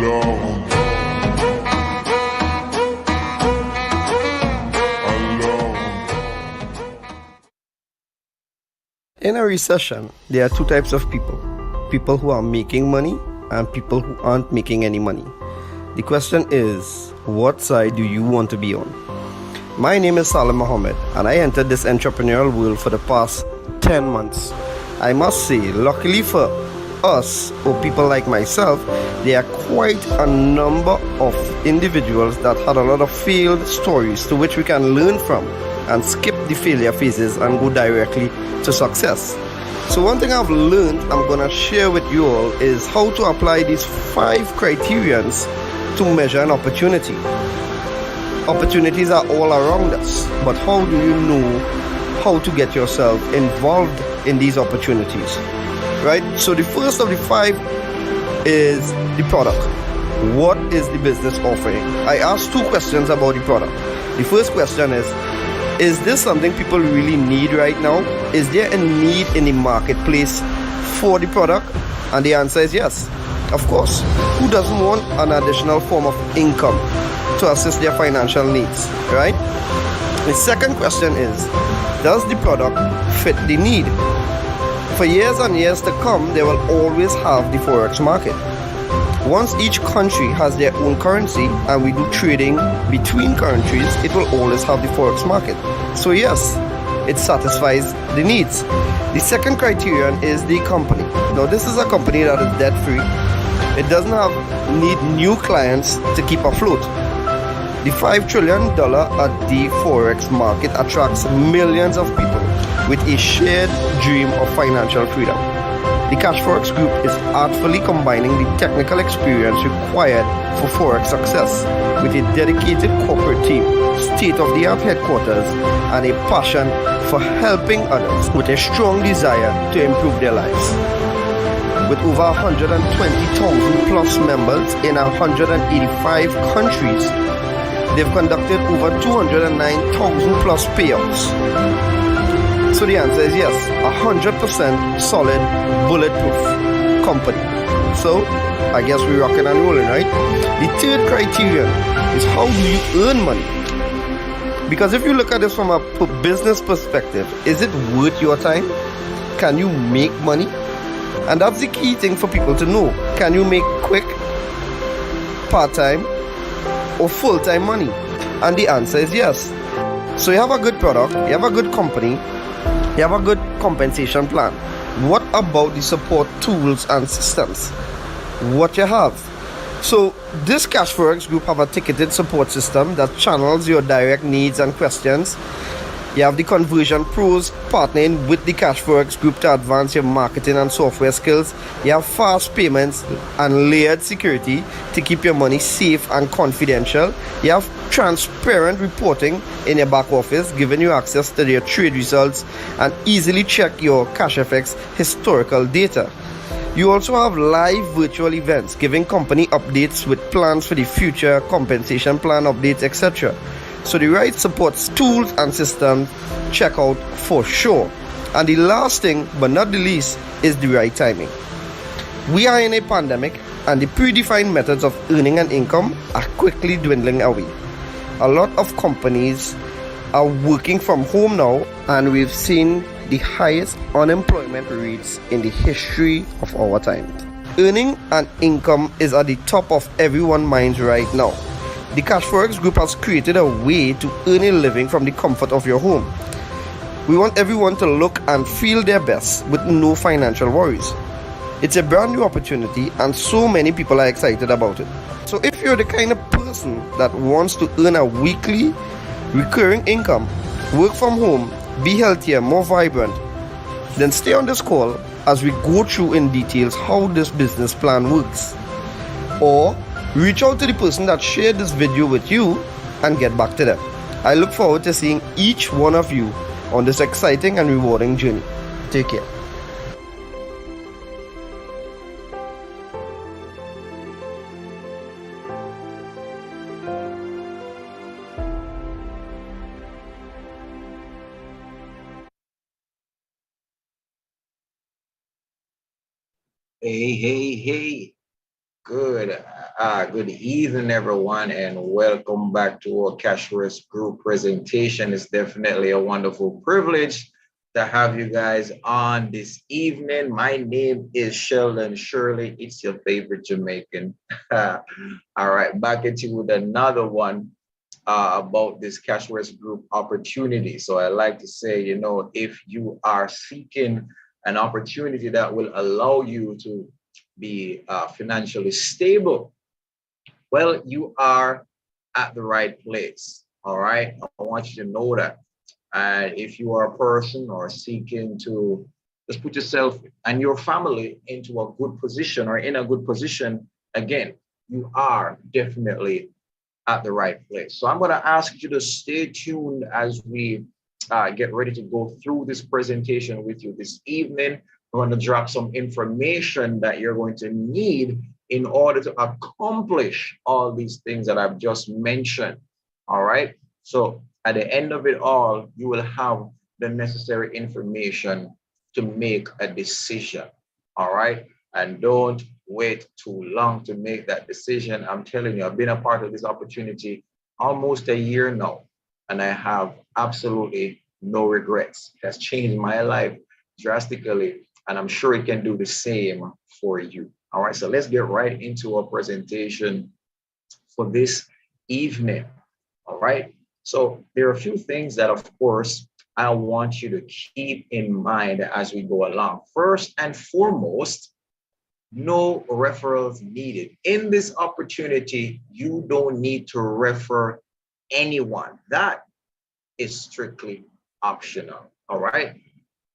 In a recession, there are two types of people. People who are making money and people who aren't making any money. The question is, what side do you want to be on? My name is Salim Mohammed and I entered this entrepreneurial world for the past 10 months. I must say, luckily for us, or people like myself, there are quite a number of individuals that had a lot of failed stories to which we can learn from and skip the failure phases and go directly to success. So one thing I've learned I'm gonna share with you all is how to apply these 5 criterions to measure an opportunity. Opportunities are all around us, but how do you know how to get yourself involved in these opportunities? Right? So the first of the 5 is the product. What is the business offering? I asked 2 questions about the product. The first question is this something people really need right now? Is there a need in the marketplace for the product? And the answer is yes. Of course. Who doesn't want an additional form of income to assist their financial needs, right? The second question is, does the product fit the need? For years and years to come, they will always have the Forex market. Once each country has their own currency and we do trading between countries, it will always have the Forex market. So yes, it satisfies the needs. The second criterion is the company. Now this is a company that is debt free. It doesn't need new clients to keep afloat. The $5 trillion a day Forex market attracts millions of people with a shared dream of financial freedom. The CASHFX group is artfully combining the technical experience required for Forex success with a dedicated corporate team, state-of-the-art headquarters, and a passion for helping others with a strong desire to improve their lives. With over 120,000 plus members in 185 countries, they've conducted over 209,000 plus payouts. So the answer is yes, 100% solid, bulletproof company. So I guess we're rocking and rolling, right? The third criterion is, how do you earn money? Because if you look at this from a business perspective, is it worth your time? Can you make money? And that's the key thing for people to know. Can you make quick, part-time, or full-time money? And the answer is yes. So you have a good product, you have a good company, you have a good compensation plan. What about the support tools and systems? What you have? So this CASHFX group have a ticketed support system that channels your direct needs and questions. You have the conversion pros partnering with the CASHFX group to advance your marketing and software skills. You have fast payments and layered security to keep your money safe and confidential. You have transparent reporting in your back office, giving you access to your trade results and easily check your CASHFX historical data. You also have live virtual events giving company updates with plans for the future, compensation plan updates, etc. So the right support tools and systems, check out for sure. And the last thing but not the least is the right timing. We are in a pandemic and the predefined methods of earning an income are quickly dwindling away. A lot of companies are working from home now, and we've seen the highest unemployment rates in the history of our time. Earning an income is at the top of everyone's minds right now. The CASHFX group has created a way to earn a living from the comfort of your home. We want everyone to look and feel their best with no financial worries. It's a brand new opportunity and so many people are excited about it. So if you're the kind of person that wants to earn a weekly recurring income, work from home, be healthier, more vibrant, then stay on this call as we go through in details how this business plan works. Or reach out to the person that shared this video with you and get back to them. I look forward to seeing each one of you on this exciting and rewarding journey. Take care. Hey, hey, hey. Good evening, everyone, and welcome back to our CASHFX group presentation. It's definitely a wonderful privilege to have you guys on this evening. My name is Sheldon Shirley. It's your favorite Jamaican. All right, back at you with another one about this CASHFX group opportunity. So I like to say, if you are seeking an opportunity that will allow you to be financially stable, well, you are at the right place. All right. I want you to know that. And if you are a person or seeking to just put yourself and your family into a good position or in a good position, again, you are definitely at the right place. So I'm going to ask you to stay tuned as we get ready to go through this presentation with you this evening. I'm going to drop some information that you're going to need in order to accomplish all these things that I've just mentioned. All right. So at the end of it all, you will have the necessary information to make a decision. All right. And don't wait too long to make that decision. I'm telling you, I've been a part of this opportunity almost a year now, and I have absolutely no regrets. It has changed my life drastically, and I'm sure it can do the same for you. All right, so let's get right into our presentation for this evening. All right, so there are a few things that, of course, I want you to keep in mind as we go along. First and foremost, no referrals needed. In this opportunity, you don't need to refer anyone. That is strictly optional. All right.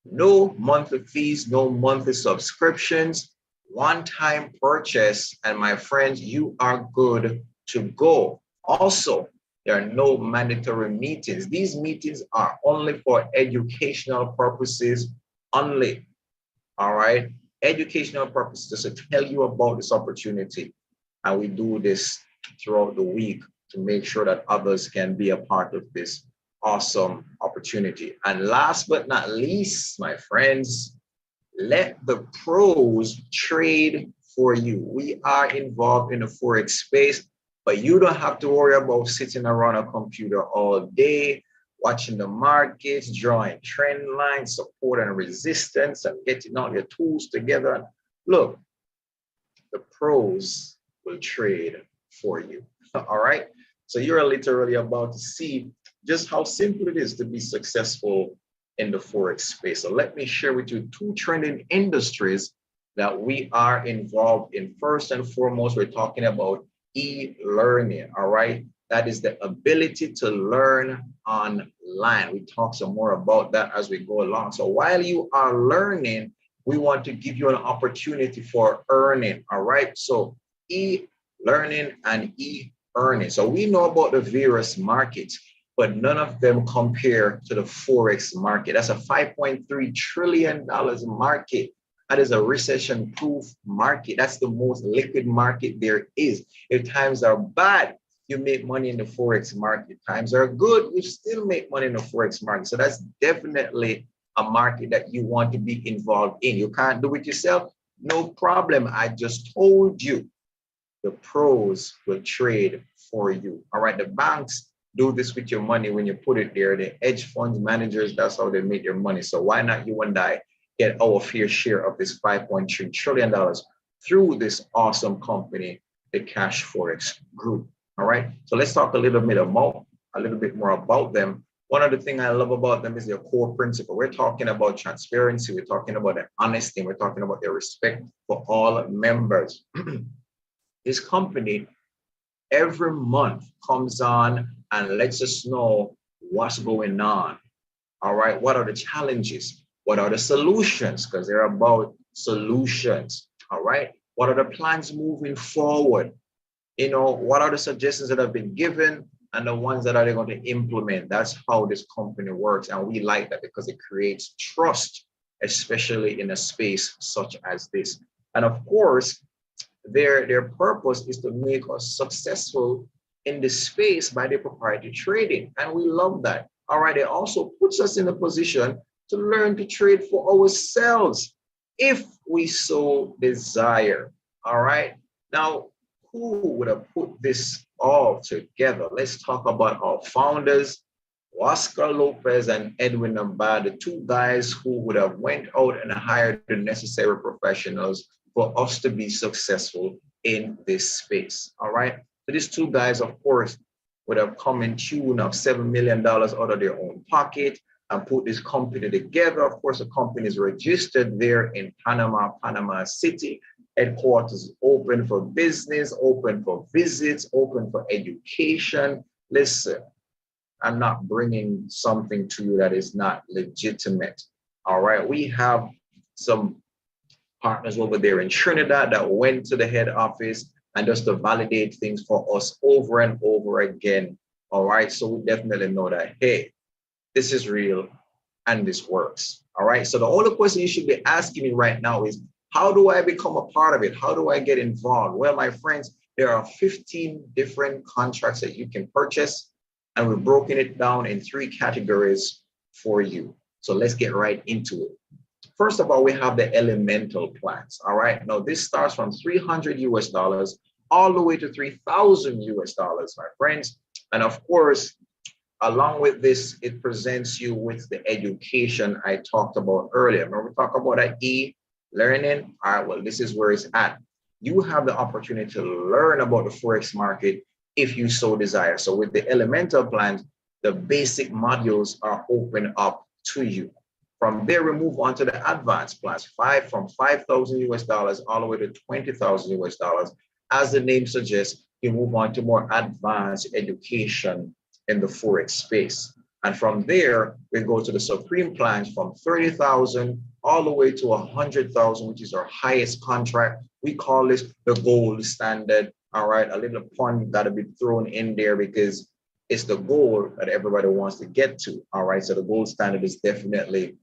No monthly fees, no monthly subscriptions, one-time purchase. And my friends, you are good to go. Also, there are no mandatory meetings. These meetings are only for educational purposes only. All right. Educational purposes to tell you about this opportunity. And we do this throughout the week to make sure that others can be a part of this awesome opportunity. And last but not least, my friends, let the pros trade for you. We are involved in the Forex space, but you don't have to worry about sitting around a computer all day, watching the markets, drawing trend lines, support and resistance, and getting all your tools together. Look, the pros will trade for you. All right. So you're literally about to see just how simple it is to be successful in the Forex space. So let me share with you two trending industries that we are involved in. First and foremost, we're talking about e-learning. All right. That is the ability to learn online. We talk some more about that as we go along. So while you are learning, we want to give you an opportunity for earning. All right. So e-learning and e-earning. So we know about the various markets, but none of them compare to the Forex market. That's a $5.3 trillion market. That is a recession-proof market. That's the most liquid market there is. If times are bad, you make money in the Forex market. Times are good, you still make money in the Forex market. So that's definitely a market that you want to be involved in. You can't do it yourself, no problem. I just told you the pros will trade for you. All right, the banks do this with your money when you put it there. The hedge funds managers, that's how they make their money. So why not you and I get our fair share of this $5.3 trillion through this awesome company, the CASHFX group. All right, so let's talk a little bit more about them. One of the things I love about them is their core principle. We're talking about transparency. We're talking about their honesty. We're talking about their respect for all members. This company every month comes on and lets us know what's going on. All right, what are the challenges? What are the solutions? Because they're about solutions. All right, what are the plans moving forward? What are the suggestions that have been given and the ones that are they going to implement? That's how this company works. And we like that because it creates trust, especially in a space such as this. And of course, their purpose is to make us successful in this space by their proprietary trading. And we love that. All right, it also puts us in a position to learn to trade for ourselves if we so desire. All right. Now, who would have put this all together? Let's talk about our founders, Oscar Lopez and Edwin Namba, the two guys who would have went out and hired the necessary professionals for us to be successful in this space. All right. So these two guys, of course, would have come in tune of $7 million out of their own pocket and put this company together. Of course, the company is registered there in Panama City. Headquarters open for business, open for visits, open for education. Listen, I'm not bringing something to you that is not legitimate. All right. We have some partners over there in Trinidad that went to the head office and just to validate things for us over and over again. All right. So we definitely know that, hey, this is real and this works. All right. So the only question you should be asking me right now is, how do I become a part of it? How do I get involved? Well, my friends, there are 15 different contracts that you can purchase, and we've broken it down in 3 categories for you. So let's get right into it. First of all, we have the elemental plans. All right. Now, this starts from $300 US all the way to $3,000 US, my friends. And of course, along with this, it presents you with the education I talked about earlier. Remember, we talked about that e-learning? All right, well, this is where it's at. You have the opportunity to learn about the Forex market if you so desire. So with the elemental plans, the basic modules are open up to you. From there, we move on to the advanced plans, from $5,000 US all the way to $20,000 US. As the name suggests, you move on to more advanced education in the Forex space. And from there, we go to the supreme plans from 30,000 all the way to 100,000, which is our highest contract. We call this the gold standard. All right, a little pun got to be thrown in there because it's the goal that everybody wants to get to. All right, so the gold standard is definitely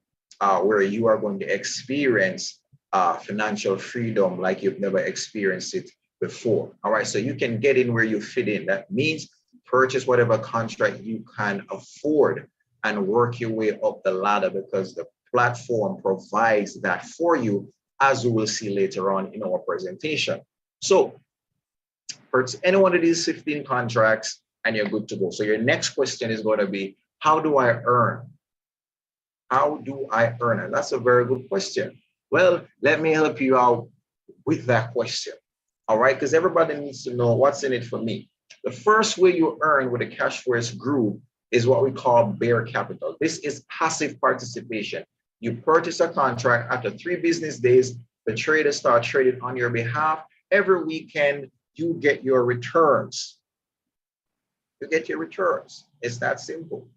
where you are going to experience financial freedom like you've never experienced it before. All right, so you can get in where you fit in. That means purchase whatever contract you can afford and work your way up the ladder, because the platform provides that for you, as we will see later on in our presentation. So purchase any one of these 15 contracts and you're good to go. So your next question is going to be, how do I earn? How do I earn? And that's a very good question. Well, let me help you out with that question. All right, because everybody needs to know what's in it for me. The first way you earn with the CASHFX group is what we call bare capital. This is passive participation. You purchase a contract after 3 business days, the traders start trading on your behalf. Every weekend, you get your returns. You get your returns. It's that simple.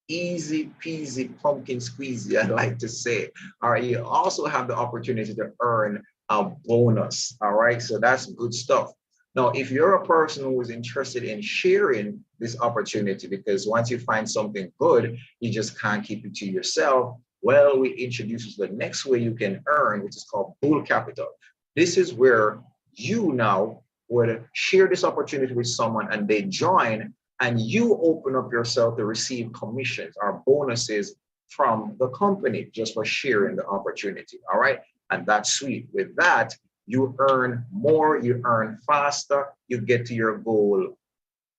Easy peasy pumpkin squeezy, I like to say. All right, you also have the opportunity to earn a bonus. All right, so that's good stuff. Now, if you're a person who is interested in sharing this opportunity, because once you find something good, you just can't keep it to yourself, well, we introduce you to the next way you can earn, which is called pool capital. This is where you now would share this opportunity with someone and they join, and you open up yourself to receive commissions or bonuses from the company just for sharing the opportunity. All right. And that's sweet. With that, you earn more, you earn faster, you get to your goal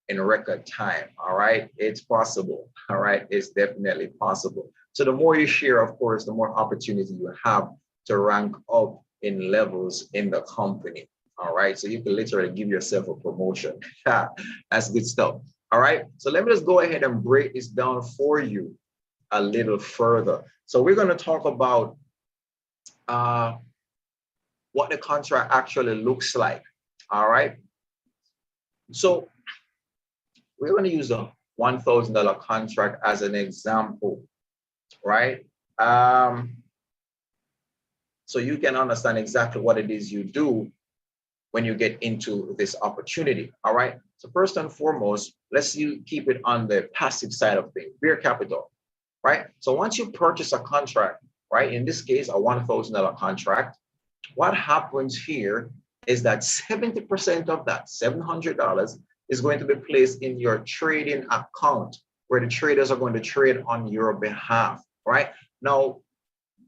in record time. All right. It's possible. All right. It's definitely possible. So the more you share, of course, the more opportunity you have to rank up in levels in the company. All right. So you can literally give yourself a promotion. That's good stuff. All right. So let me just go ahead and break this down for you a little further. So we're going to talk about what the contract actually looks like. All right. So we're going to use a $1,000 contract as an example, right? So you can understand exactly what it is you do when you get into this opportunity. All right. So first and foremost, let's keep it on the passive side of things, bare capital, right? So once you purchase a contract, right, in this case, a $1,000 contract, what happens here is that 70% of that, $700, is going to be placed in your trading account where the traders are going to trade on your behalf, right? Now,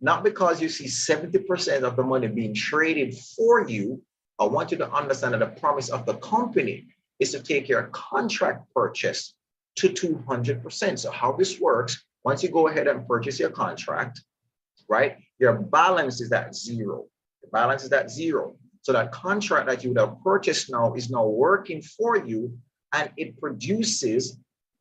not because you see 70% of the money being traded for you, I want you to understand that the promise of the company is to take your contract purchase to 200%. So how this works, once you go ahead and purchase your contract, right, your balance is at zero. The balance is at zero. So that contract that you would have purchased now is now working for you, and it produces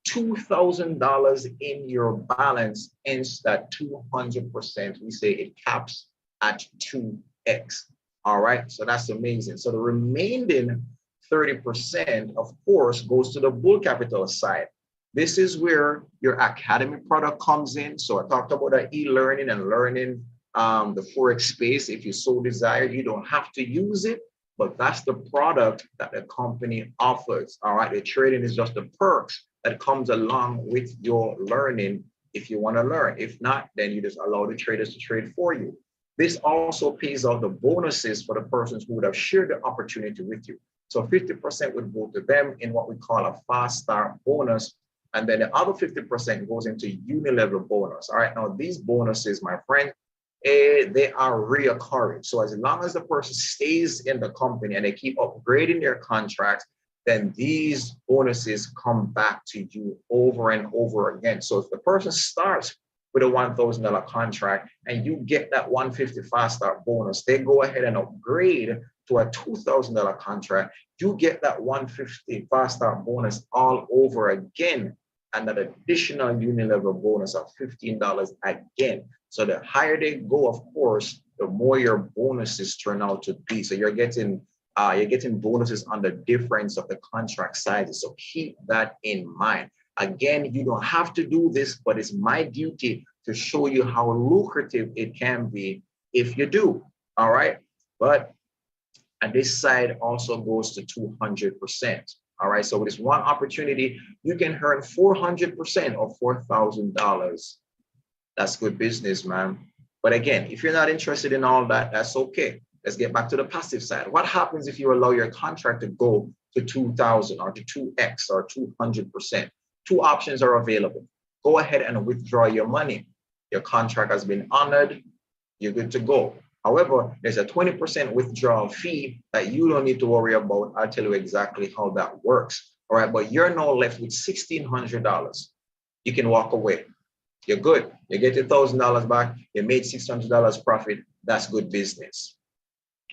$2,000 in your balance. Hence that 200%, we say it caps at 2x. All right, so that's amazing. So the remaining 30%, of course, goes to the bull capital side. This is where your academy product comes in. So I talked about the e-learning and learning the Forex space. If you so desire, you don't have to use it, but that's the product that the company offers. All right, the trading is just the perks that comes along with your learning if you want to learn. If not, then you just allow the traders to trade for you. This also pays out the bonuses for the persons who would have shared the opportunity with you. So 50% would go to them in what we call a fast start bonus. And then the other 50% goes into uni-level bonus. All right, now these bonuses, my friend, they are reoccurring. So as long as the person stays in the company and they keep upgrading their contracts, then these bonuses come back to you over and over again. So if the person starts with a $1,000 contract and you get that 150 fast start bonus, they go ahead and upgrade to a $2,000 contract, you get that 150 fast start bonus all over again, and an additional uni-level bonus of $15 again. So the higher they go, of course, the more your bonuses turn out to be. So you're getting bonuses on the difference of the contract sizes. So keep that in mind. Again, you don't have to do this, but it's my duty to show you how lucrative it can be if you do. All right. But and this side also goes to 200%. All right. So with this one opportunity, you can earn 400% of $4,000. That's good business, man. But again, if you're not interested in all that, that's okay. Let's get back to the passive side. What happens if you allow your contract to go to 2,000 or to 2x or 200%? Two options are available. Go ahead and withdraw your money. Your contract has been honored. You're good to go. However, there's a 20% withdrawal fee that you don't need to worry about. I'll tell you exactly how that works. All right, but you're now left with $1,600. You can walk away. You're good. You get your $1,000 back. You made $600 profit. That's good business.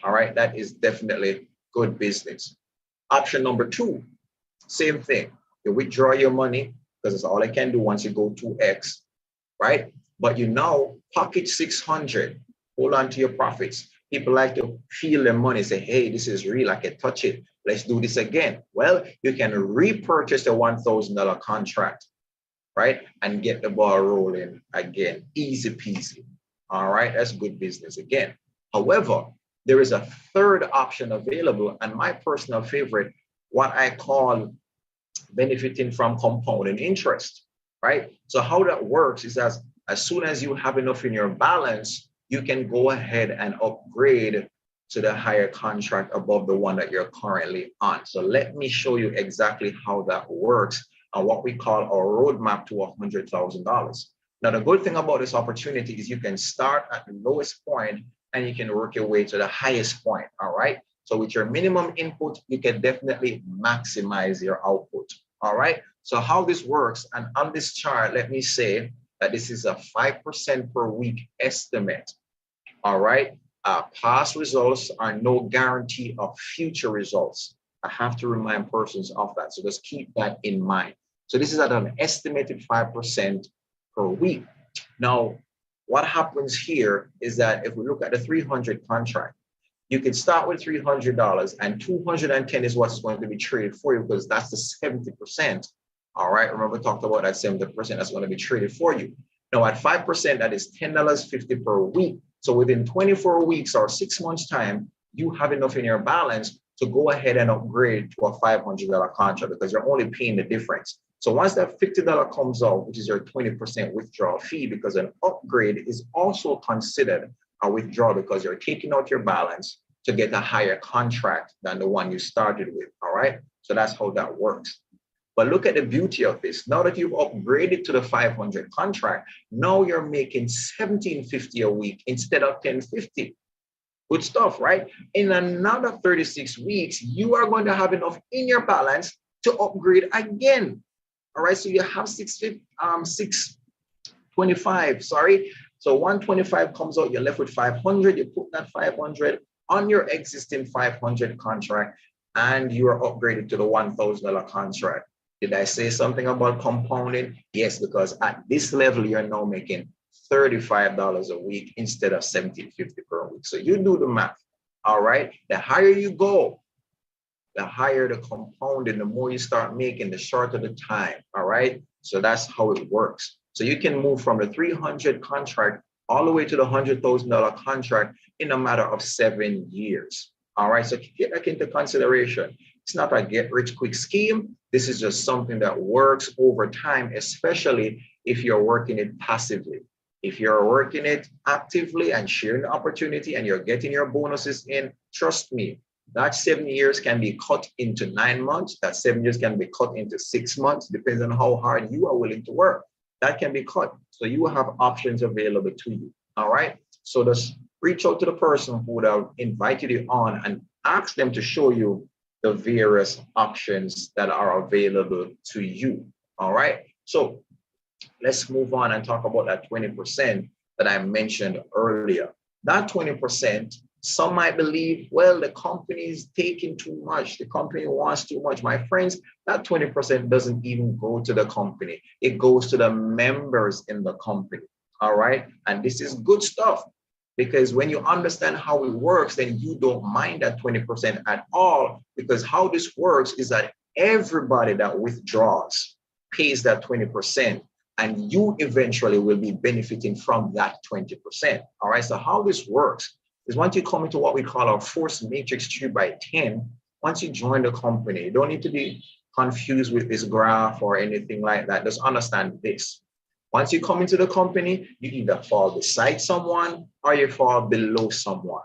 All right, that is definitely good business. Option number two, same thing. You withdraw your money because that's all I can do once you go 2x, right? But you now pocket 600. Hold on to your profits. People like to feel their money, say, hey, this is real. I can touch it. Let's do this again. Well, you can repurchase the $1,000 contract, right? And get the ball rolling again. Easy peasy. All right, that's good business again. However, there is a third option available, and my personal favorite, what I call benefiting from compounding interest, right? So how that works is as soon as you have enough in your balance, you can go ahead and upgrade to the higher contract above the one that you're currently on. So let me show you exactly how that works and what we call our roadmap to $100,000. Now, the good thing about this opportunity is you can start at the lowest point and you can work your way to the highest point, all right? So with your minimum input, you can definitely maximize your output, all right? So how this works, and on this chart, let me say that this is a 5% per week estimate, all right? Past results are no guarantee of future results. I have to remind persons of that, so just keep that in mind. So this is at an estimated 5% per week. Now, what happens here is that if we look at the 300 contract, you can start with $300 and 210 is what's going to be traded for you because that's the 70%. All right, remember we talked about that 70% that's going to be traded for you. Now at 5%, that is $10.50 per week. So within 24 weeks or 6 months time, you have enough in your balance to go ahead and upgrade to a $500 contract because you're only paying the difference. So once that $50 comes out, which is your 20% withdrawal fee, because an upgrade is also considered a withdrawal because you're taking out your balance to get a higher contract than the one you started with, all right? So that's how that works. But look at the beauty of this. Now that you've upgraded to the 500 contract, now you're making $17.50 a week instead of $10.50. Good stuff, right? In another 36 weeks, you are going to have enough in your balance to upgrade again. All right, so you have 625, sorry. So 125 comes out, you're left with 500. You put that 500 on your existing 500 contract, and you are upgraded to the $1,000 contract. Did I say something about compounding? Yes, because at this level, you're now making $35 a week instead of $17.50 per week. So you do the math. All right. The higher you go, the higher the compounding, the more you start making, the shorter the time. All right. So that's how it works. So you can move from the 300 contract all the way to the $100,000 contract in a matter of 7 years. All right. So take that into consideration. It's not a get rich quick scheme. This is just something that works over time, especially if you're working it passively. If you're working it actively and sharing the opportunity and you're getting your bonuses in, trust me, that 7 years can be cut into 9 months. That 7 years can be cut into 6 months, depends on how hard you are willing to work. That can be cut. So you will have options available to you. All right. So just reach out to the person who would have invited you on and ask them to show you the various options that are available to you. All right. So let's move on and talk about that 20% that I mentioned earlier. That 20%, some might believe, well, the company is taking too much. The company wants too much. My friends, that 20% doesn't even go to the company. It goes to the members in the company. All right. And this is good stuff, because when you understand how it works, then you don't mind that 20% at all, because how this works is that everybody that withdraws pays that 20. And you eventually will be benefiting from that 20%. All right. So how this works is once you come into what we call our force matrix 3x10, once you join the company, you don't need to be confused with this graph or anything like that. Just understand this. Once you come into the company, you either fall beside someone or you fall below someone.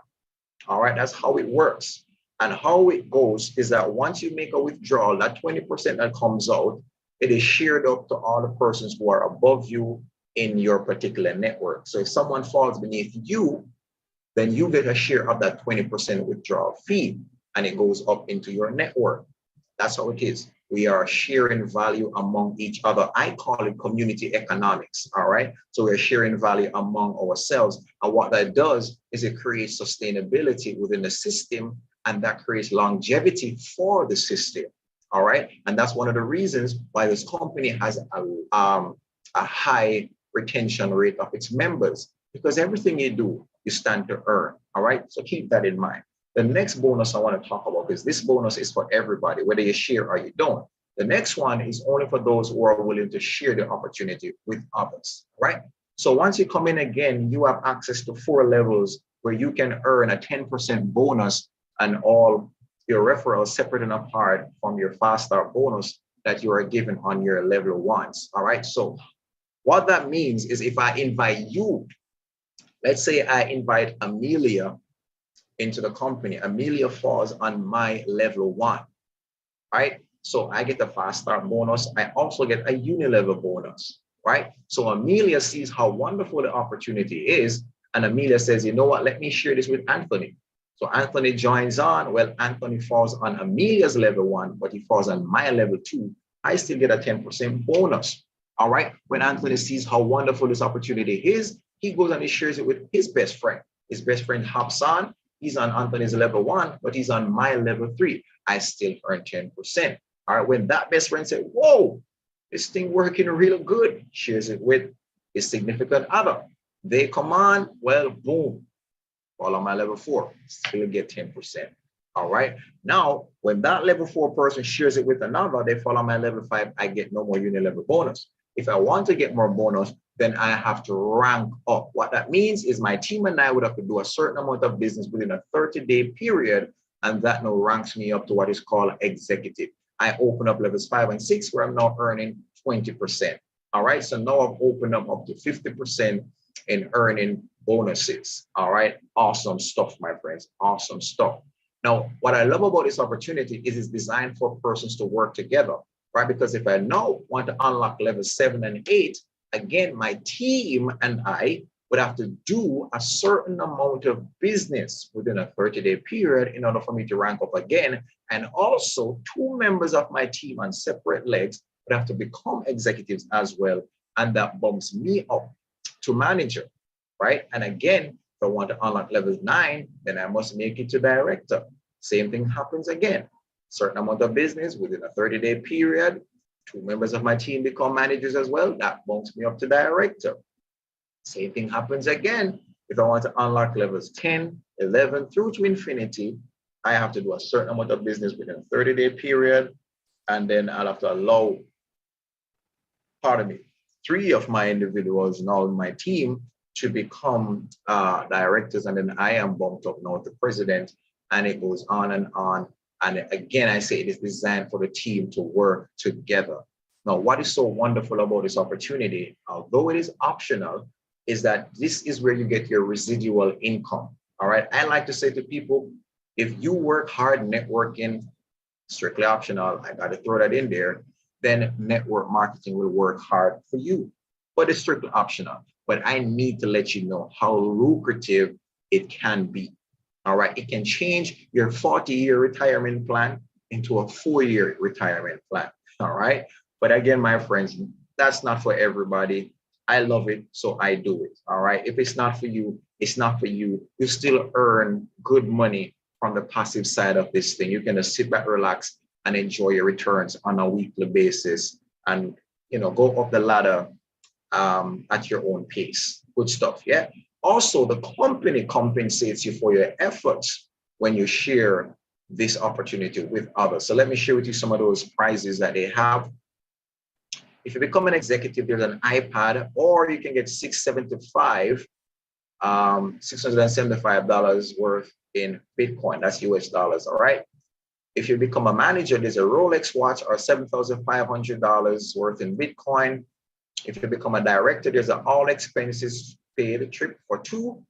All right. That's how it works. And how it goes is that once you make a withdrawal, that 20% that comes out, it is shared up to all the persons who are above you in your particular network. So if someone falls beneath you, then you get a share of that 20% withdrawal fee, and it goes up into your network. That's how it is. We are sharing value among each other. I call it community economics. All right. So we're sharing value among ourselves. And what that does is it creates sustainability within the system, and that creates longevity for the system. All right. And that's one of the reasons why this company has a high retention rate of its members, because everything you do, you stand to earn. All right. So keep that in mind. The next bonus I want to talk about, because this bonus is for everybody, whether you share or you don't. The next one is only for those who are willing to share the opportunity with others. Right. So once you come in again, you have access to 4 levels where you can earn a 10% bonus, and all your referrals separate and apart from your fast start bonus that you are given on your level 1s. All right. So what that means is if I invite you, let's say I invite Amelia into the company, Amelia falls on my level 1, right? So I get the fast start bonus. I also get a uni-level bonus, right? So Amelia sees how wonderful the opportunity is, and Amelia says, you know what, let me share this with Anthony. So Anthony joins on. Well, Anthony falls on Amelia's level 1, but he falls on my level 2. I still get a 10% bonus. All right. When Anthony sees how wonderful this opportunity is, he goes and he shares it with his best friend. His best friend hops on. He's on Anthony's level 1, but he's on my level 3. I still earn 10%. All right. When that best friend said, whoa, this thing working real good, shares it with his significant other. They come on. Well, boom. Fall on my level 4, still get 10%. All right. Now, when that level 4 person shares it with another, they fall on my level 5, I get no more uni-level bonus. If I want to get more bonus, then I have to rank up. What that means is my team and I would have to do a certain amount of business within a 30-day period, and that now ranks me up to what is called executive. I open up levels 5 and 6 where I'm now earning 20%. All right. So now I've opened up to 50% in earning bonuses. All right. Awesome stuff, my friends. Awesome stuff. Now, what I love about this opportunity is it's designed for persons to work together, right? Because if I now want to unlock level 7 and 8, again, my team and I would have to do a certain amount of business within a 30-day period in order for me to rank up again. And also 2 members of my team on separate legs would have to become executives as well. And that bumps me up to manager, right? And again, if I want to unlock level 9, then I must make it to director. Same thing happens again. Certain amount of business within a 30-day period, 2 members of my team become managers as well. That bumps me up to director. Same thing happens again. If I want to unlock levels 10, 11 through to infinity, I have to do a certain amount of business within a 30-day period. And then I'll have to allow, 3 of my individuals now in my team to become directors. And then I am bumped up now to president. And it goes on and on. And again, I say it is designed for the team to work together. Now, what is so wonderful about this opportunity, although it is optional, is that this is where you get your residual income. All right. I like to say to people, if you work hard networking, strictly optional, I got to throw that in there, then network marketing will work hard for you. But it's strictly optional. But I need to let you know how lucrative it can be. All right. It can change your 40-year retirement plan into a 4-year retirement plan. All right. But again, my friends, that's not for everybody. I love it, so I do it. All right. If it's not for you, it's not for you. You still earn good money from the passive side of this thing. You can just sit back, relax, and enjoy your returns on a weekly basis, and go up the ladder at your own pace. Good stuff. Yeah. Also, the company compensates you for your efforts when you share this opportunity with others. So let me share with you some of those prizes that they have. If you become an executive, there's an iPad, or you can get $675 worth in Bitcoin. That's US dollars. All right. If you become a manager, there's a Rolex watch or $7,500 worth in Bitcoin. If you become a director, there's an all expenses paid trip for 2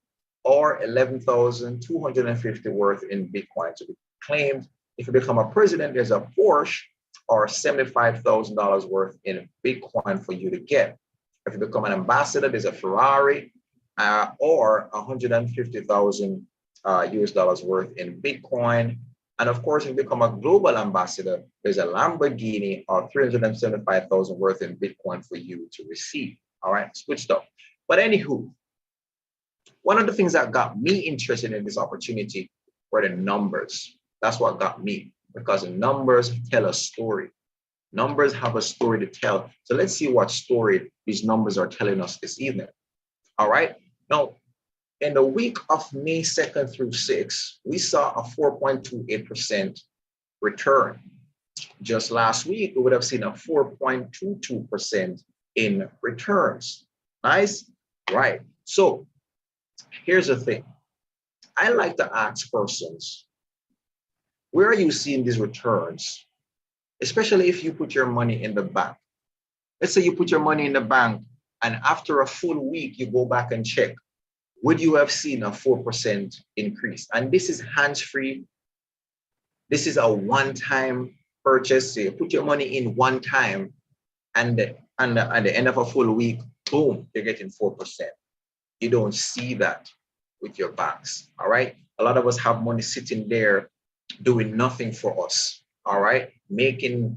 or $11,250 worth in Bitcoin to be claimed. If you become a president, there's a Porsche or $75,000 worth in Bitcoin for you to get. If you become an ambassador, there's a Ferrari or 150,000 US dollars worth in Bitcoin. And of course, if you become a global ambassador, there's a Lamborghini or 375,000 worth in Bitcoin for you to receive. All right, it's good stuff. But anywho, one of the things that got me interested in this opportunity were the numbers. That's what got me, because the numbers tell a story. Numbers have a story to tell. So let's see what story these numbers are telling us this evening. All right. Now, in the week of May 2nd through 6th, we saw a 4.28% return. Just last week, we would have seen a 4.22% in returns. Nice? Right. So here's the thing. I like to ask persons, where are you seeing these returns? Especially if you put your money in the bank. Let's say you put your money in the bank and after a full week, you go back and check. Would you have seen a 4% increase? And this is hands-free. This is a one-time purchase. So you put your money in one time and at the end of a full week, boom, you're getting 4%. You don't see that with your banks, all right? A lot of us have money sitting there doing nothing for us, all right? Making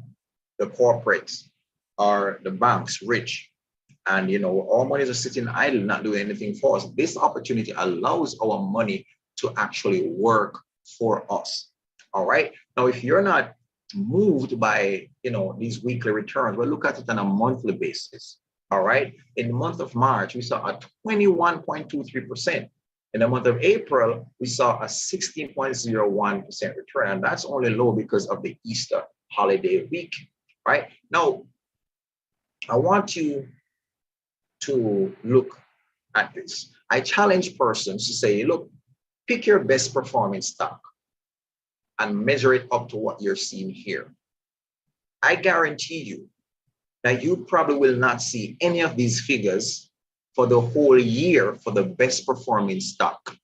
the corporates or the banks rich. And, our money is sitting idle, not doing anything for us. This opportunity allows our money to actually work for us, all right? Now, if you're not moved by, these weekly returns, well, look at it on a monthly basis, all right? In the month of March, we saw a 21.23%. In the month of April, we saw a 16.01% return, and that's only low because of the Easter holiday week, right? Now, I want you to look at this. I challenge persons to say, look, pick your best performing stock and measure it up to what you're seeing here. I guarantee you that you probably will not see any of these figures for the whole year for the best performing stock.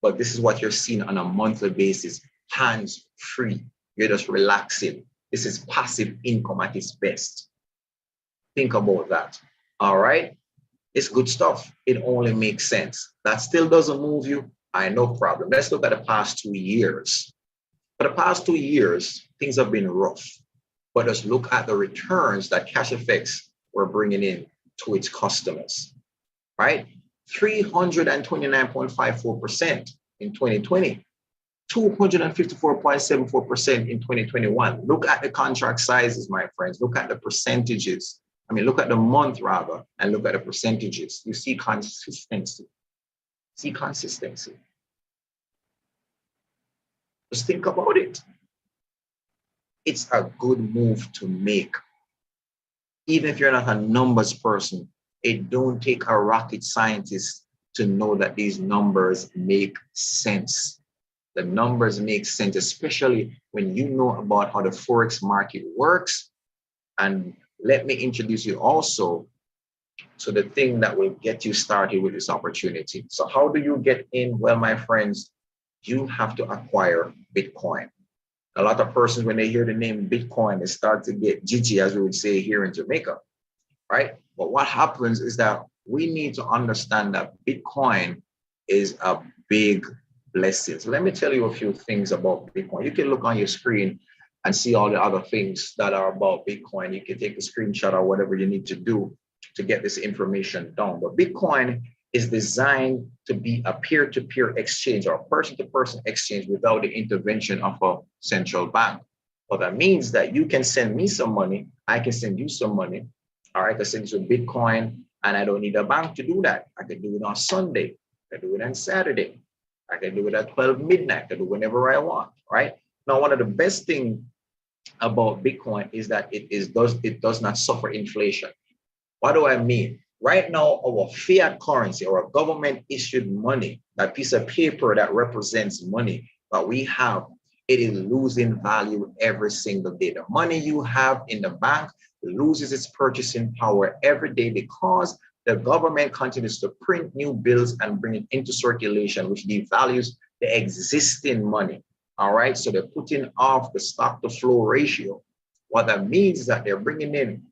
But this is what you're seeing on a monthly basis, hands-free. You're just relaxing. This is passive income at its best. Think about that, all right? It's good stuff. It only makes sense. That still doesn't move you. No problem. Let's look at the past 2 years. For the past 2 years, things have been rough. But let's look at the returns that CASHFX were bringing in to its customers, right? 329.54% in 2020, 254.74% in 2021. Look at the contract sizes, my friends. Look at the percentages. Look at the month rather, and look at the percentages. You see consistency. See consistency. Just think about it. It's a good move to make. Even if you're not a numbers person, it don't take a rocket scientist to know that these numbers make sense. The numbers make sense, especially when you know about how the Forex market works. And let me introduce you also to the thing that will get you started with this opportunity. So how do you get in? Well, my friends, you have to acquire Bitcoin. A lot of persons, when they hear the name Bitcoin, they start to get jitty, as we would say here in Jamaica, right? But what happens is that we need to understand that Bitcoin is a big blessing. So let me tell you a few things about Bitcoin. You can look on your screen and see all the other things that are about Bitcoin. You can take a screenshot or whatever you need to do to get this information down. But Bitcoin is designed to be a peer-to-peer exchange or person-to-person exchange without the intervention of a central bank. Well, that means that you can send me some money, I can send you some money. All right, I can send you Bitcoin, and I don't need a bank to do that. I can do it on Sunday. I can do it on Saturday. I can do it at 12 midnight. I can do it whenever I want, right? Now, one of the best things about Bitcoin is that it does not suffer inflation. What do I mean? Right now, our fiat currency or a government issued money, that piece of paper that represents money that we have, it is losing value every single day. The money you have in the bank loses its purchasing power every day because the government continues to print new bills and bring it into circulation, which devalues the existing money. All right, so they're putting off the stock to flow ratio. What that means is that they're bringing in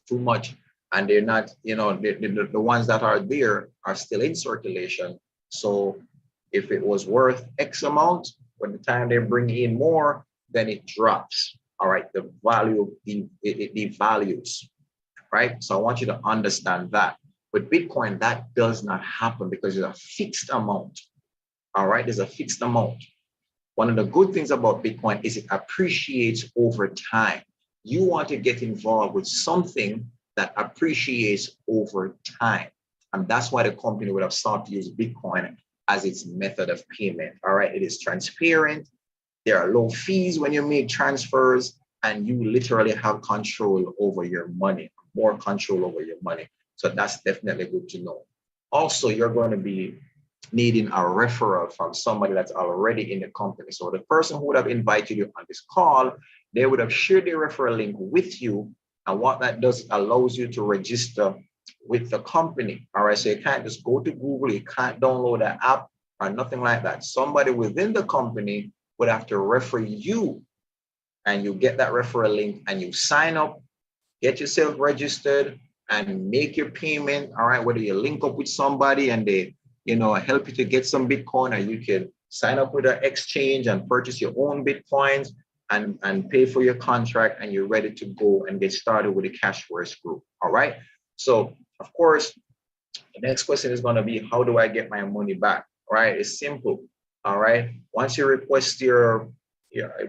too much, and they're not, the ones that are there are still in circulation. So if it was worth X amount, when the time they bring in more, then it drops. All right, the value, it devalues, right? So I want you to understand that. With Bitcoin, that does not happen because there's a fixed amount. All right, there's a fixed amount. One of the good things about Bitcoin is it appreciates over time. You want to get involved with something that appreciates over time. And that's why the company would have started to use Bitcoin as its method of payment. All right, it is transparent. There are low fees when you make transfers, and you literally have control over your money, more control over your money. So that's definitely good to know. Also, you're going to be needing a referral from somebody that's already in the company. So the person who would have invited you on this call, they would have shared the referral link with you. And what that does, allows you to register with the company. All right, so you can't just go to Google, you can't download an app or nothing like that. Somebody within the company would have to refer you, and you get that referral link and you sign up, get yourself registered and make your payment. All right, whether you link up with somebody and they help you to get some Bitcoin, or you can sign up with an exchange and purchase your own Bitcoins and pay for your contract, and you're ready to go and get started with the CASHFX group. All right. So of course, the next question is going to be, how do I get my money back? All right. It's simple. All right. Once you request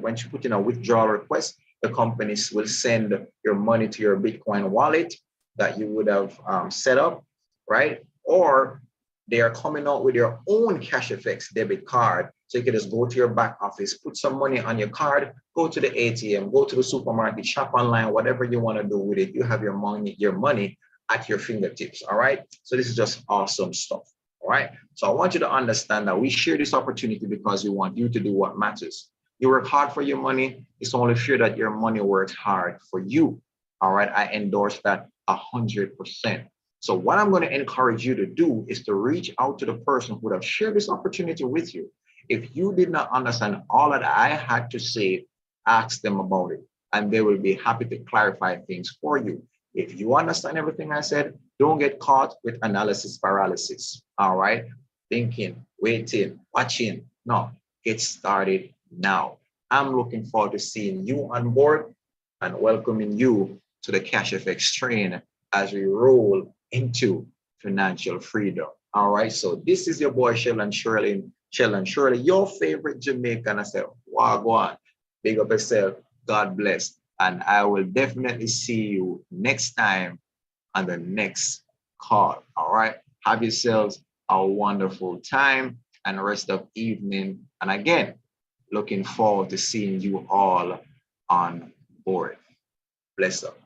once you put in a withdrawal request, the companies will send your money to your Bitcoin wallet that you would have set up, right? Or they are coming out with your own CASHFX debit card. So you can just go to your back office, put some money on your card, go to the ATM, go to the supermarket, shop online, whatever you want to do with it. You have your money at your fingertips. All right. So this is just awesome stuff. All right. So I want you to understand that we share this opportunity because we want you to do what matters. You work hard for your money. It's only fair that your money works hard for you. All right. I endorse that 100%. So what I'm going to encourage you to do is to reach out to the person who would have shared this opportunity with you. If you did not understand all that I had to say, ask them about it, and they will be happy to clarify things for you. If you understand everything I said, don't get caught with analysis paralysis. All right. Thinking, waiting, watching. No, get started now. I'm looking forward to seeing you on board and welcoming you to the CASHFX train as we roll into financial freedom. All right. So this is your boy Sheldon Shirley, your favorite Jamaican. I said, Wagwan, big up yourself. God bless. And I will definitely see you next time on the next call. All right. Have yourselves a wonderful time and rest of evening. And again, looking forward to seeing you all on board. Bless up.